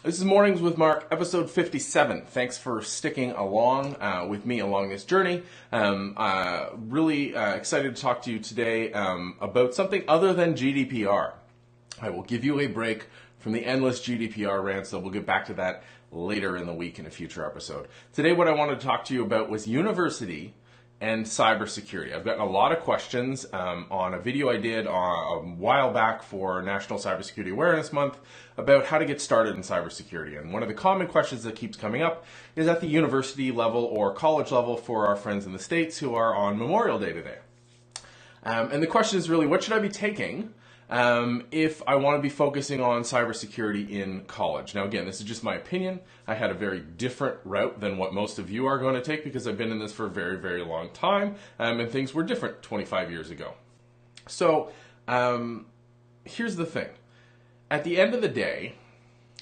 This is Mornings with Mark, episode 57. Thanks for sticking along with me along this journey. Really excited to talk to you today about something other than GDPR. I will give you a break from the endless GDPR rants, so we'll get back to that later in the week in a future episode. Today what I wanted to talk to you about was university and cybersecurity. I've gotten a lot of questions on a video I did a while back for National Cybersecurity Awareness Month about how to get started in cybersecurity. And one of the common questions that keeps coming up is at the university level or college level for our friends in the States who are on Memorial Day today. And the question is really, what should I be taking if I want to be focusing on cybersecurity in college? Now, again, this is just my opinion. I had a very different route than what most of you are going to take because I've been in this for a very, very long time, and things were different 25 years ago. So, here's the thing. At the end of the day,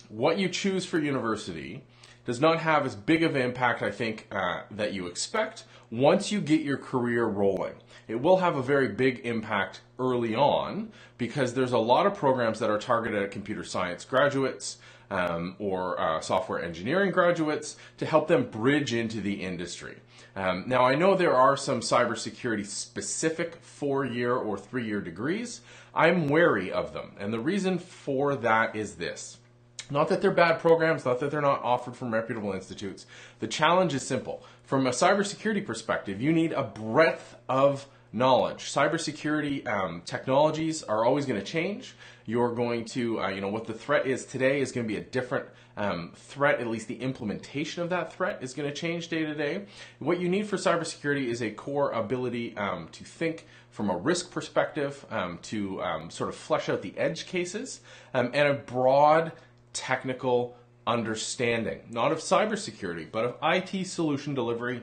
what you choose for university does not have as big of an impact, I think, that you expect once you get your career rolling. It will have a very big impact early on because there's a lot of programs that are targeted at computer science graduates or software engineering graduates to help them bridge into the industry. Now, I know there are some cybersecurity specific 4-year or 3-year degrees. I'm wary of them, and the reason for that is this. Not that they're bad programs, not that they're not offered from reputable institutes. The challenge is simple. From a cybersecurity perspective, you need a breadth of knowledge. Cybersecurity technologies are always going to change. You're going to, what the threat is today is going to be a different threat. At least the implementation of that threat is going to change day to day. What you need for cybersecurity is a core ability to think from a risk perspective, to sort of flesh out the edge cases, and a broad technical understanding, not of cybersecurity, but of IT solution delivery,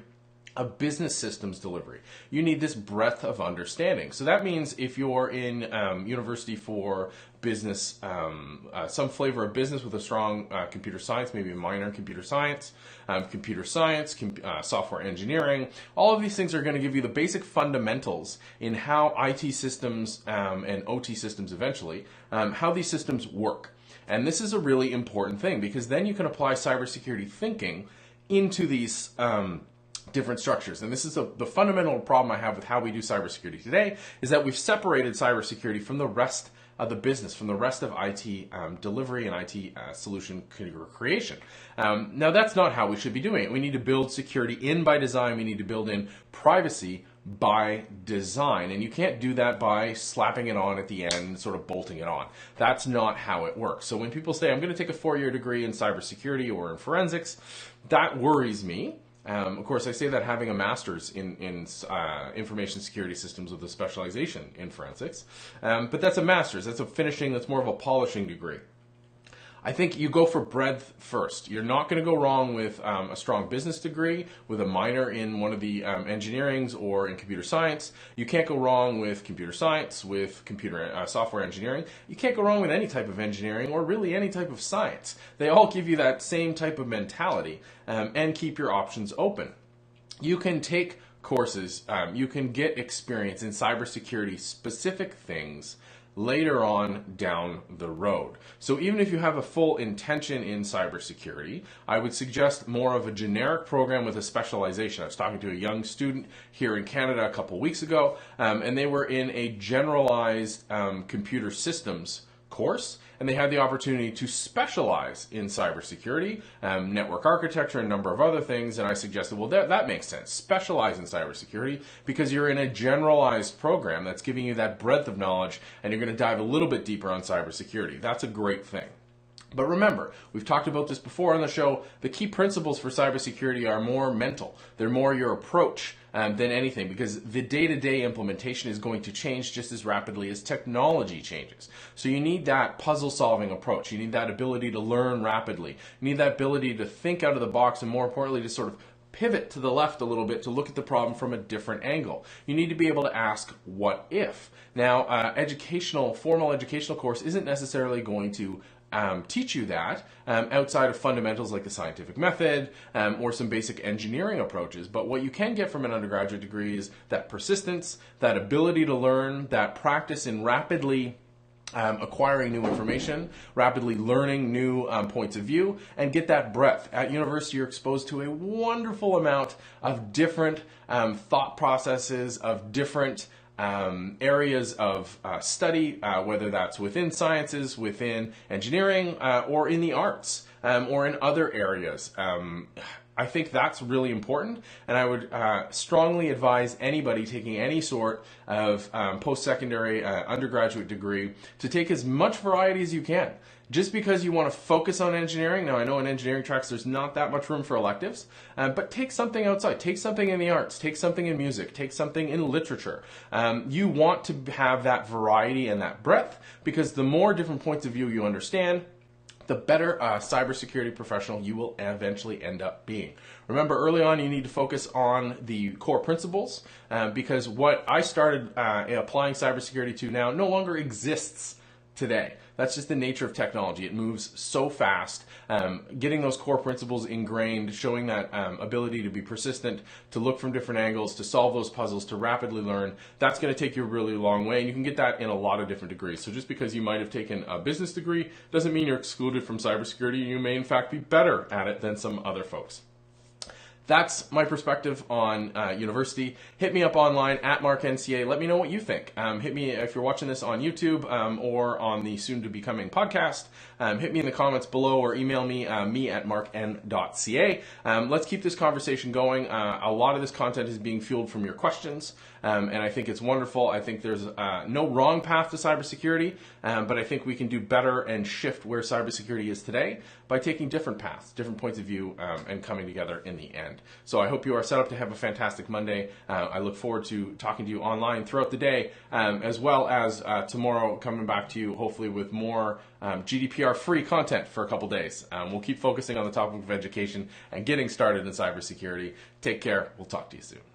of business systems delivery. You need this breadth of understanding. So that means if you're in university for business, some flavor of business with a strong computer science, maybe a minor in computer science, software engineering, all of these things are going to give you the basic fundamentals in how IT systems and OT systems eventually, how these systems work. And this is a really important thing because then you can apply cybersecurity thinking into these different structures. And this is the fundamental problem I have with how we do cybersecurity today is that we've separated cybersecurity from the rest of the business, from the rest of IT delivery and IT solution creation. Now, that's not how we should be doing it. We need to build security in by design. We need to build in privacy by design, and you can't do that by slapping it on at the end, sort of bolting it on. That's not how it works. So when people say, I'm going to take a 4-year degree in cybersecurity or in forensics, that worries me. Of course, I say that having a master's in information security systems with a specialization in forensics, but that's a master's. That's more of a polishing degree. I think you go for breadth first. You're not going to go wrong with a strong business degree, with a minor in one of the engineerings or in computer science. You can't go wrong with computer science, with software engineering. You can't go wrong with any type of engineering or really any type of science. They all give you that same type of mentality and keep your options open. You can take courses, you can get experience in cybersecurity specific things later on down the road. So even if you have a full intention in cybersecurity, I would suggest more of a generic program with a specialization. I was talking to a young student here in Canada a couple weeks ago, and they were in a generalized computer systems course, and they had the opportunity to specialize in cybersecurity, network architecture, and a number of other things, and I suggested, well, that makes sense. Specialize in cybersecurity because you're in a generalized program that's giving you that breadth of knowledge, and you're going to dive a little bit deeper on cybersecurity. That's a great thing. But remember, we've talked about this before on the show, the key principles for cybersecurity are more mental. They're more your approach than anything because the day-to-day implementation is going to change just as rapidly as technology changes. So you need that puzzle-solving approach. You need that ability to learn rapidly. You need that ability to think out of the box and more importantly to sort of pivot to the left a little bit to look at the problem from a different angle. You need to be able to ask, what if? Now, formal educational course isn't necessarily going to teach you that outside of fundamentals like the scientific method or some basic engineering approaches. But what you can get from an undergraduate degree is that persistence, that ability to learn, that practice in rapidly acquiring new information, rapidly learning new points of view, and get that breadth. At university, you're exposed to a wonderful amount of different thought processes, of different areas of study, whether that's within sciences, within engineering, or in the arts, or in other areas. I think that's really important, and I would strongly advise anybody taking any sort of post-secondary undergraduate degree to take as much variety as you can. Just because you want to focus on engineering, now I know in engineering tracks there's not that much room for electives, but take something outside, take something in the arts, take something in music, take something in literature. You want to have that variety and that breadth, because the more different points of view you understand, the better cybersecurity professional you will eventually end up being. Remember, early on, you need to focus on the core principles, because what I started applying cybersecurity to now no longer exists today. That's just the nature of technology. It moves so fast. Getting those core principles ingrained, showing that ability to be persistent, to look from different angles, to solve those puzzles, to rapidly learn, that's going to take you a really long way, and you can get that in a lot of different degrees. So just because you might have taken a business degree doesn't mean you're excluded from cybersecurity. You may in fact be better at it than some other folks. That's my perspective on university. Hit me up online at MarkNCA. Let me know what you think. Hit me if you're watching this on YouTube or on the soon-to-be-coming podcast. Hit me in the comments below or email me, at markn.ca. Let's keep this conversation going. A lot of this content is being fueled from your questions, and I think it's wonderful. I think there's no wrong path to cybersecurity, but I think we can do better and shift where cybersecurity is today by taking different paths, different points of view, and coming together in the end. So I hope you are set up to have a fantastic Monday. I look forward to talking to you online throughout the day, as well as tomorrow coming back to you hopefully with more GDPR-free content for a couple days. We'll keep focusing on the topic of education and getting started in cybersecurity. Take care. We'll talk to you soon.